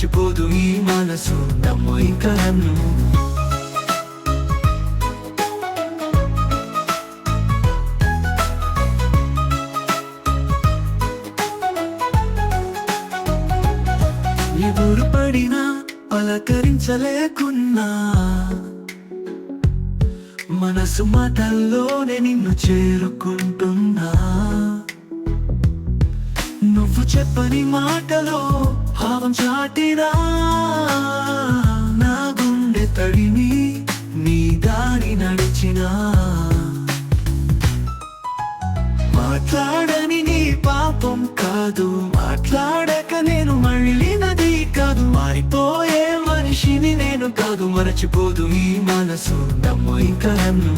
మరచిపోదు ఈ మనసు నమ్ము ఇంక నన్ను. ఎవరు పడినా పలకరించలేకున్నా మనసు మాటల్లోనే నిన్ను చేరుకుంటున్నా. నువ్వు చెప్పని మాటలో భావం చాటినా నా గుండె తడిని నీ దారి నడిచినా. మాట్లాడని నీ పాపం కాదు, మాట్లాడక నేను మళ్ళినది కాదు. మారిపోయే మనిషిని నేను కాదు, మరచిపోదు ఈ మనసు నమ్ము ఇంక నన్ను.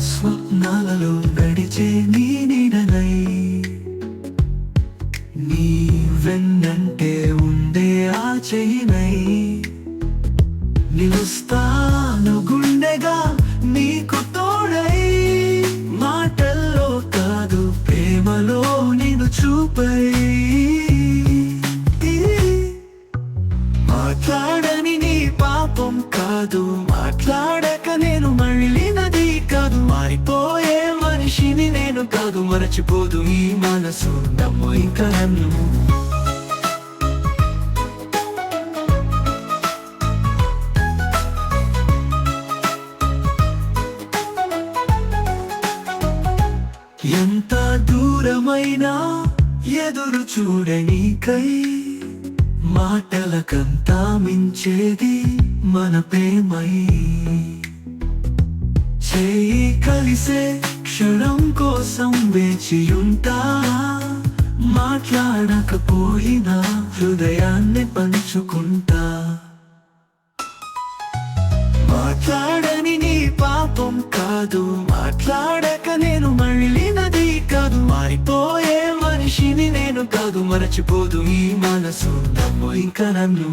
స్వప్నాలలో నడిచే నీ నీడనై, నీ వెన్నంటే ఉండే ఆ చెయ్యినై నిలుస్తాను గుండెగా నీకు తోడై. మాటల్లో కాదు ప్రేమలో నిన్ను చూపై. మాట్లాడని నీ పాపం కాదు, మాట్లాడక నేను మళ్ళినది కాదు. మారిపోయే మనిషిని నేను కాదు, మరచిపోదు ఈ మనసు నమ్ము ఇంక నన్ను. ఎంత దూరమైనా ఎదురు చూడనీకై, మాటలకంతా మించేది మన ప్రేమై. చేయి కలిసే క్షణం కోసం వేచియుంటా, మాట్లాడకపోయినా హృదయాన్ని పంచుకుంటా. మాట్లాడని నీ పాపం కాదు, మాట్లాడక నేను మళ్ళినది కాదు. మారిపోయే మనిషిని నేను కాదు, మరచిపోదు ఈ మనసు నమ్ము ఇంక నన్ను.